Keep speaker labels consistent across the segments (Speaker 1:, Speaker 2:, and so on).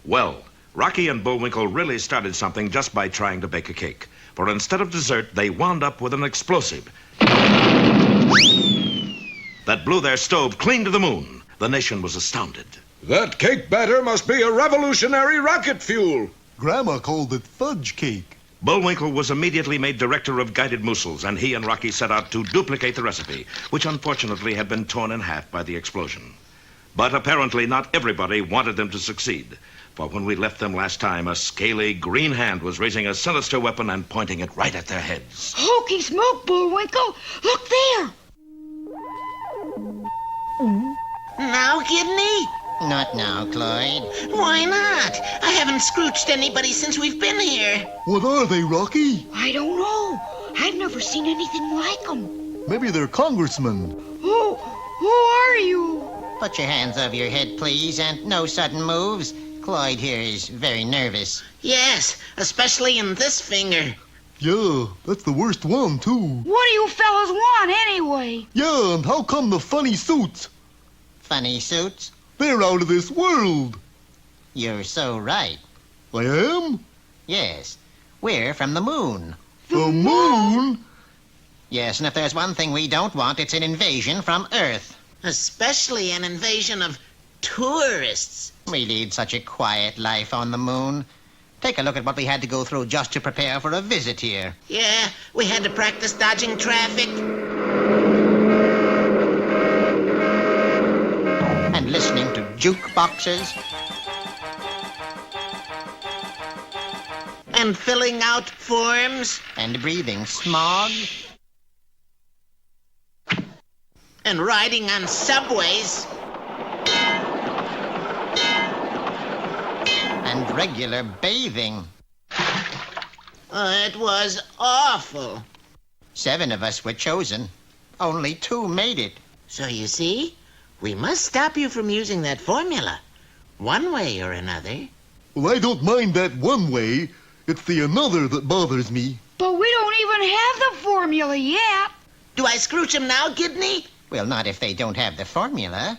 Speaker 1: Well, Rocky and Bullwinkle really started something just by trying to bake a cake. For instead of dessert, they wound up with an explosive that blew their stove clean to the moon. The nation was astounded.
Speaker 2: That cake batter must be a revolutionary rocket fuel.
Speaker 3: Grandma called it fudge cake.
Speaker 1: Bullwinkle was immediately made director of guided mousses, and he and Rocky set out to duplicate the recipe, which unfortunately had been torn in half by the explosion. But apparently not everybody wanted them to succeed. For when we left them last time, a scaly green hand was raising a sinister weapon and pointing it right at their heads.
Speaker 4: Hokey smoke, Bullwinkle! Look there!
Speaker 5: Now, Kidney?
Speaker 6: Not now, Clyde.
Speaker 5: Why not? I haven't scrooched anybody since we've been here.
Speaker 3: What are they, Rocky?
Speaker 4: I don't know. I've never seen anything like them.
Speaker 3: Maybe they're congressmen.
Speaker 4: Who are you?
Speaker 6: Put your hands over your head, please, and no sudden moves. Clyde here is very nervous.
Speaker 5: Yes, especially in this finger.
Speaker 3: Yeah, that's the worst one, too.
Speaker 4: What do you fellas want, anyway?
Speaker 3: Yeah, and how come the funny suits?
Speaker 6: Funny suits?
Speaker 3: They're out of this world.
Speaker 6: You're so right.
Speaker 3: I am?
Speaker 6: Yes, we're from the moon.
Speaker 3: The moon?
Speaker 6: Yes, and if there's one thing we don't want, it's an invasion from Earth.
Speaker 5: Especially an invasion of tourists.
Speaker 6: We lead such a quiet life on the moon. Take a look at what we had to go through just to prepare for a visit here.
Speaker 5: Yeah, we had to practice dodging traffic.
Speaker 6: And listening to jukeboxes.
Speaker 5: And filling out forms.
Speaker 6: And breathing smog.
Speaker 5: And riding on subways.
Speaker 6: And regular bathing.
Speaker 5: It was awful.
Speaker 6: 7 of us were chosen. Only 2 made it.
Speaker 5: So you see, we must stop you from using that formula. One way or another.
Speaker 3: Well, I don't mind that one way. It's the another that bothers me.
Speaker 4: But we don't even have the formula yet.
Speaker 5: Do I scrooch him now, Kidney?
Speaker 6: Well, not if they don't have the formula.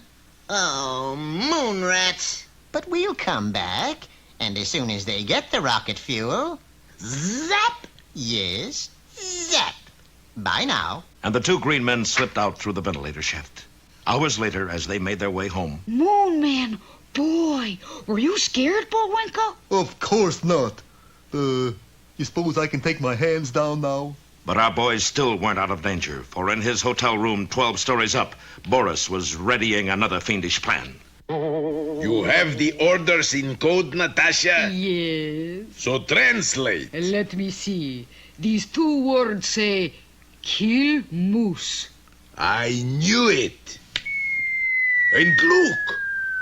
Speaker 5: Oh, moon rats.
Speaker 6: But we'll come back. And as soon as they get the rocket fuel...
Speaker 5: Zap!
Speaker 6: Yes, zap. Bye now.
Speaker 1: And the 2 green men slipped out through the ventilator shaft. Hours later, as they made their way home...
Speaker 4: Moon Man, boy, were you scared, Bullwinkle?
Speaker 3: Of course not. You suppose I can take my hands down now?
Speaker 1: But our boys still weren't out of danger, for in his hotel room 12 stories up, Boris was readying another fiendish plan.
Speaker 2: You have the orders in code, Natasha?
Speaker 7: Yes.
Speaker 2: So translate.
Speaker 7: Let me see. These 2 words say, kill moose.
Speaker 2: I knew it. And look,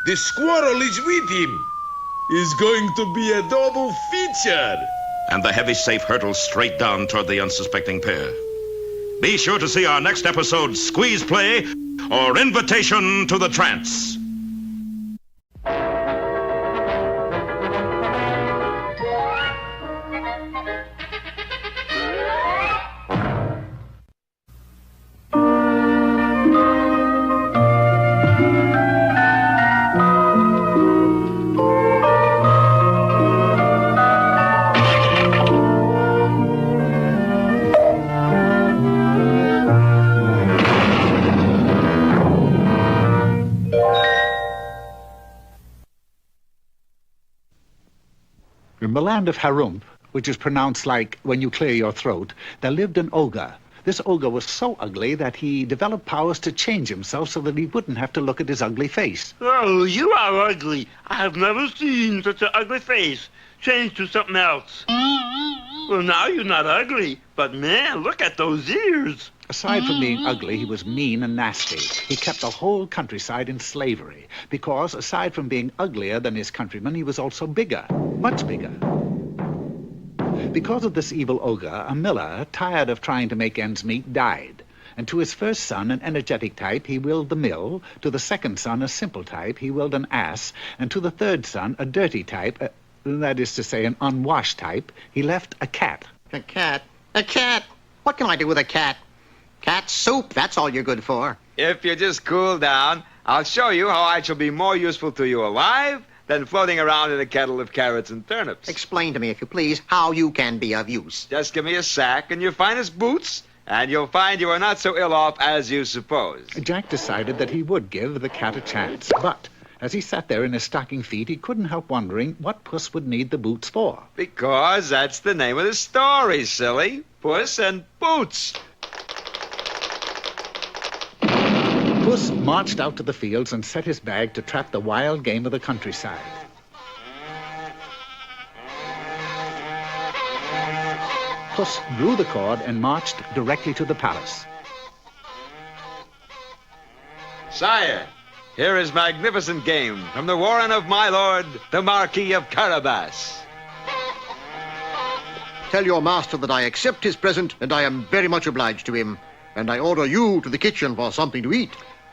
Speaker 2: the squirrel is with him. Is going to be a double feature.
Speaker 1: And the heavy safe hurtled straight down toward the unsuspecting pair. Be sure to see our next episode, Squeeze Play, or Invitation to the Trance.
Speaker 8: In the land of Harump, which is pronounced like when you clear your throat, there lived an ogre. This ogre was so ugly that he developed powers to change himself so that he wouldn't have to look at his ugly face.
Speaker 9: Oh, you are ugly. I have never seen such an ugly face. Change to something else. Well, now you're not ugly, but man, look at those ears.
Speaker 8: Aside from being ugly, he was mean and nasty. He kept the whole countryside in slavery because, aside from being uglier than his countrymen, he was also bigger, much bigger. Because of this evil ogre, a miller, tired of trying to make ends meet, died. And to his first son, an energetic type, he willed the mill. To the second son, a simple type, he willed an ass. And to the third son, a dirty type, that is to say, an unwashed type, he left a cat.
Speaker 6: A cat? A cat? What can I do with a cat? Cat soup, that's all you're good for.
Speaker 10: If you just cool down, I'll show you how I shall be more useful to you alive than floating around in a kettle of carrots and turnips.
Speaker 6: Explain to me, if you please, how you can be of use.
Speaker 10: Just give me a sack and your finest boots, and you'll find you are not so ill off as you suppose.
Speaker 8: Jack decided that he would give the cat a chance, but as he sat there in his stocking feet, he couldn't help wondering what Puss would need the boots for.
Speaker 10: Because that's the name of the story, silly. Puss and Boots.
Speaker 8: Puss marched out to the fields and set his bag to trap the wild game of the countryside. Puss blew the cord and marched directly to the palace.
Speaker 10: Sire, here is magnificent game from the warren of my lord, the Marquis of Carabas.
Speaker 3: Tell your master that I accept his present, and I am very much obliged to him. And I order you to the kitchen for something to eat.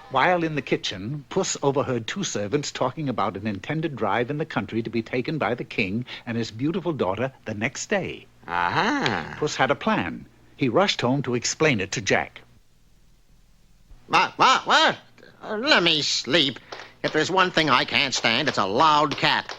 Speaker 8: While in the kitchen, Puss overheard two servants talking about an intended drive in the country to be taken by the king and his beautiful daughter the next day.
Speaker 10: Aha.
Speaker 8: Puss had a plan. He rushed home to explain it to Jack.
Speaker 6: What? Let me sleep. If there's one thing I can't stand, it's a loud cat.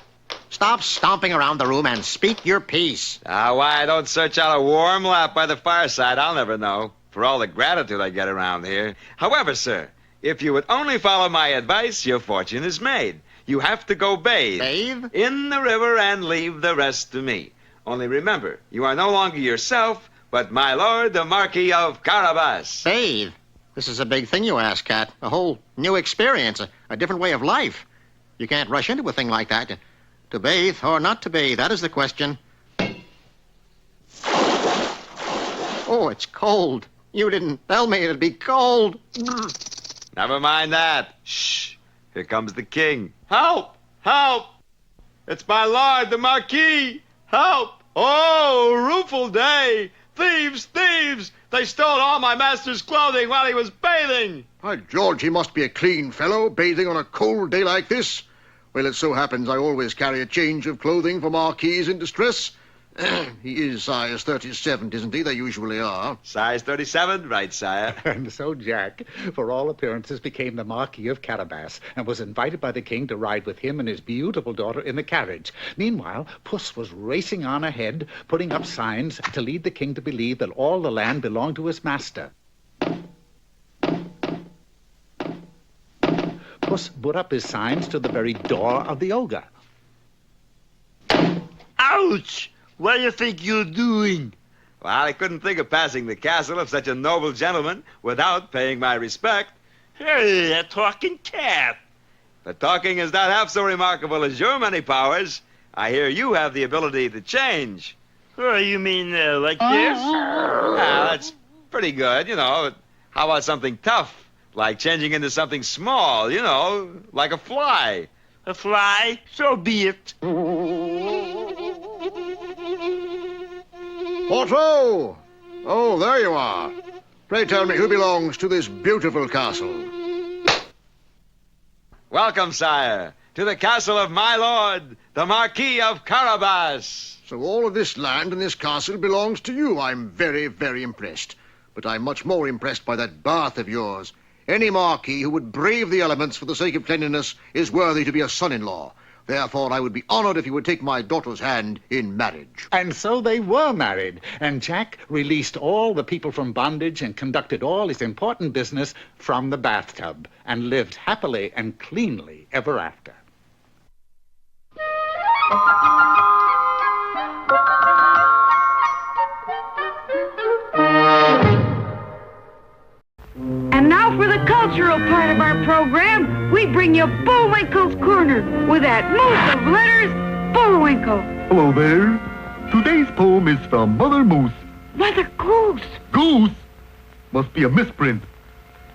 Speaker 6: Stop stomping around the room and speak your piece.
Speaker 10: Why I don't search out a warm lap by the fireside, I'll never know, for all the gratitude I get around here. However, sir, if you would only follow my advice, your fortune is made. You have to go bathe.
Speaker 6: Bathe?
Speaker 10: In the river and leave the rest to me. Only remember, you are no longer yourself, but my lord, the Marquis of Carabas.
Speaker 6: Bathe? This is a big thing you ask, Cat. A whole new experience, a different way of life. You can't rush into a thing like that. To bathe or not to bathe, that is the question. Oh, it's cold. You didn't tell me it'd be cold.
Speaker 10: Never mind that. Shh. Here comes the king. Help! Help! It's my lord, the Marquis! Help! Oh, rueful day! Thieves! Thieves! They stole all my master's clothing while he was bathing!
Speaker 3: By George, he must be a clean fellow, bathing on a cold day like this. Well, it so happens I always carry a change of clothing for marquises in distress. He is size 37, isn't he? They usually are.
Speaker 10: Size 37, right, sire.
Speaker 8: And so Jack, for all appearances, became the Marquis of Carabas and was invited by the king to ride with him and his beautiful daughter in the carriage. Meanwhile, Puss was racing on ahead, putting up signs to lead the king to believe that all the land belonged to his master. Puss put up his signs to the very door of the ogre.
Speaker 9: Ouch! What do you think you're doing?
Speaker 10: Well, I couldn't think of passing the castle of such a noble gentleman without paying my respect.
Speaker 9: Hey, a talking cat.
Speaker 10: But talking is not half so remarkable as your many powers. I hear you have the ability to change.
Speaker 9: Oh, you mean like this?
Speaker 10: Yeah, that's pretty good, you know. How about something tough? Like changing into something small, you know, like a fly.
Speaker 9: A fly? So be it.
Speaker 3: Porto! Oh, there you are. Pray tell me who belongs to this beautiful castle.
Speaker 10: Welcome, sire, to the castle of my lord, the Marquis of Carabas.
Speaker 3: So all of this land and this castle belongs to you. I'm very, very impressed. But I'm much more impressed by that bath of yours. Any marquis who would brave the elements for the sake of cleanliness is worthy to be a son-in-law. Therefore, I would be honored if you would take my daughter's hand in marriage.
Speaker 8: And so they were married, and Jack released all the people from bondage and conducted all his important business from the bathtub and lived happily and cleanly ever after.
Speaker 4: And now for the cultural part of our program, we bring you Bullwinkle's Corner with that moose of letters, Bullwinkle.
Speaker 3: Hello there. Today's poem is from Mother Moose.
Speaker 4: Mother Goose.
Speaker 3: Goose? Must be a misprint.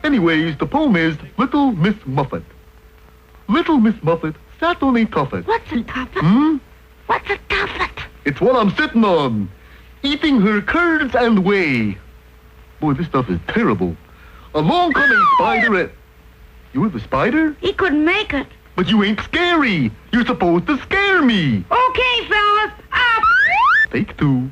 Speaker 3: Anyways, the poem is Little Miss Muffet. Little Miss Muffet sat on a tuffet.
Speaker 4: What's a tuffet? What's a tuffet?
Speaker 3: It's what I'm sitting on, eating her curds and whey. Boy, this stuff is terrible. Along come a spiderette. You with a spider?
Speaker 4: He couldn't make it.
Speaker 3: But you ain't scary. You're supposed to scare me.
Speaker 4: Okay, fellas, up.
Speaker 3: Take two.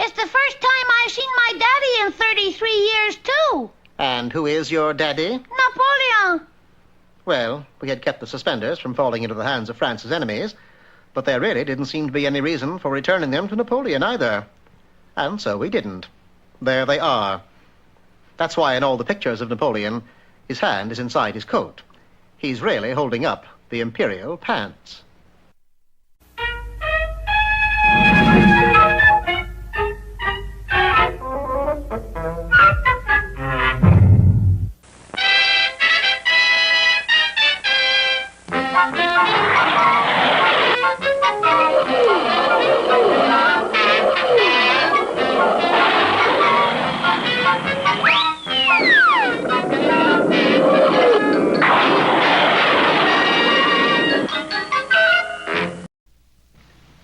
Speaker 11: It's the first time I've seen my daddy in 33 years, too.
Speaker 6: And who is your daddy?
Speaker 11: Napoleon.
Speaker 6: Well, we had kept the suspenders from falling into the hands of France's enemies, but there really didn't seem to be any reason for returning them to Napoleon either. And so we didn't. There they are. That's why in all the pictures of Napoleon, his hand is inside his coat. He's really holding up the imperial pants.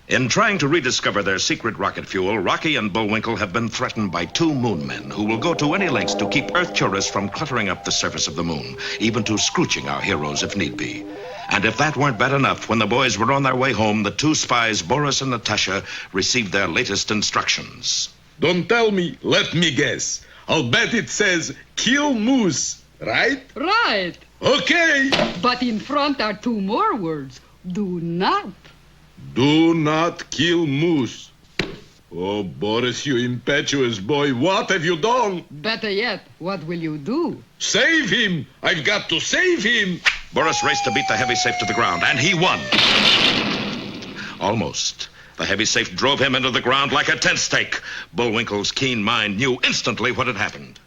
Speaker 1: In trying to rediscover their secret rocket fuel, Rocky and Bullwinkle have been threatened by two moon men who will go to any lengths to keep Earth tourists from cluttering up the surface of the moon, even to scrooching our heroes if need be. And if that weren't bad enough, when the boys were on their way home, the two spies, Boris and Natasha, received their latest instructions.
Speaker 12: Don't tell me, let me guess. I'll bet it says, kill moose, right?
Speaker 7: Right.
Speaker 12: Okay.
Speaker 7: But in front are two more words. Do not.
Speaker 12: Do not kill moose. Oh, Boris, you impetuous boy, what have you done?
Speaker 7: Better yet, what will you do?
Speaker 12: Save him! I've got to save him!
Speaker 1: Boris raced to beat the heavy safe to the ground, and he won. Almost. The heavy safe drove him into the ground like a tent stake. Bullwinkle's keen mind knew instantly what had happened.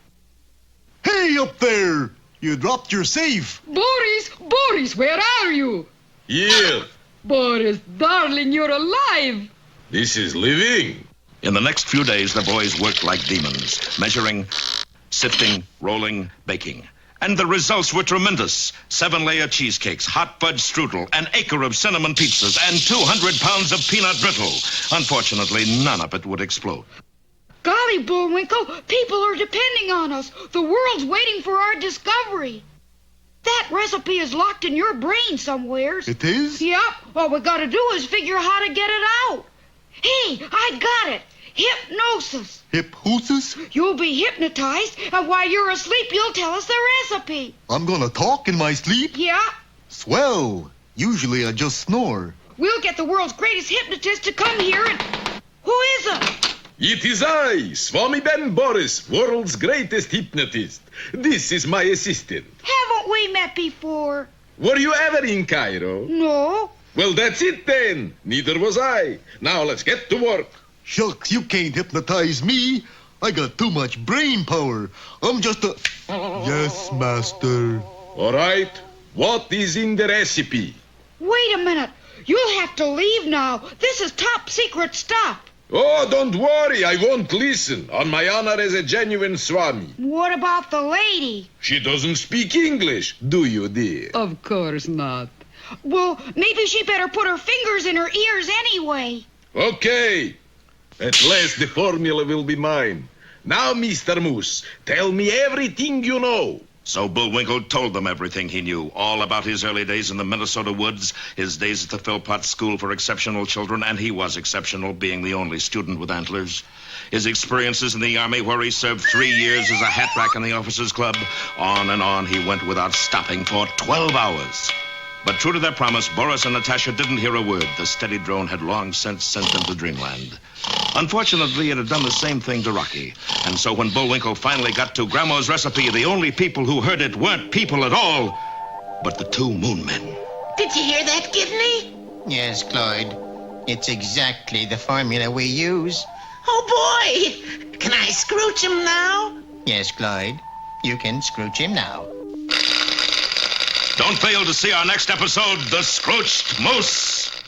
Speaker 13: Hey, up there! You dropped your safe.
Speaker 7: Boris, where are you?
Speaker 12: Here.
Speaker 7: Boris, darling, you're alive.
Speaker 12: This is living.
Speaker 1: In the next few days, the boys worked like demons, measuring, sifting, rolling, baking. And the results were tremendous. 7-layer cheesecakes, hot fudge strudel, an acre of cinnamon pizzas, and 200 pounds of peanut brittle. Unfortunately, none of it would explode.
Speaker 7: Golly, Bullwinkle, people are depending on us. The world's waiting for our discovery. That recipe is locked in your brain somewheres.
Speaker 13: It is?
Speaker 7: Yep. All we gotta do is figure how to get it out. Hey, I got it. Hypnosis.
Speaker 13: Hypnosis?
Speaker 7: You'll be hypnotized, and while you're asleep, you'll tell us the recipe.
Speaker 13: I'm gonna talk in my sleep?
Speaker 7: Yeah.
Speaker 13: Swell. Usually I just snore.
Speaker 7: We'll get the world's greatest hypnotist to come here and... Who is it?
Speaker 12: It is I, Swami Ben Boris, world's greatest hypnotist. This is my assistant.
Speaker 7: Haven't we met before?
Speaker 12: Were you ever in Cairo?
Speaker 7: No.
Speaker 12: Well, that's it then. Neither was I. Now let's get to work.
Speaker 13: Shucks, you can't hypnotize me. I got too much brain power. I'm just a... Yes, master.
Speaker 12: All right. What is in the recipe?
Speaker 7: Wait a minute. You'll have to leave now. This is top secret stuff.
Speaker 12: Oh, don't worry. I won't listen. On my honor as a genuine Swami.
Speaker 7: What about the lady?
Speaker 12: She doesn't speak English, do you, dear?
Speaker 7: Of course not. Well, maybe she better put her fingers in her ears anyway.
Speaker 12: Okay. At last the formula will be mine. Now, Mr. Moose, tell me everything you know.
Speaker 1: So Bullwinkle told them everything he knew, all about his early days in the Minnesota woods, his days at the Philpott School for Exceptional Children, and he was exceptional, being the only student with antlers. His experiences in the Army, where he served 3 years as a hat rack in the Officers Club. On and on he went without stopping for 12 hours. But true to their promise, Boris and Natasha didn't hear a word. The steady drone had long since sent them to dreamland. Unfortunately, it had done the same thing to Rocky. And so when Bullwinkle finally got to Grandma's recipe, the only people who heard it weren't people at all, but the two moon men.
Speaker 5: Did you hear that, Gidney?
Speaker 6: Yes, Clyde. It's exactly the formula we use.
Speaker 5: Oh, boy! Can I scrooch him now?
Speaker 6: Yes, Clyde. You can scrooch him now.
Speaker 1: Don't fail to see our next episode, The Scrooched Moose.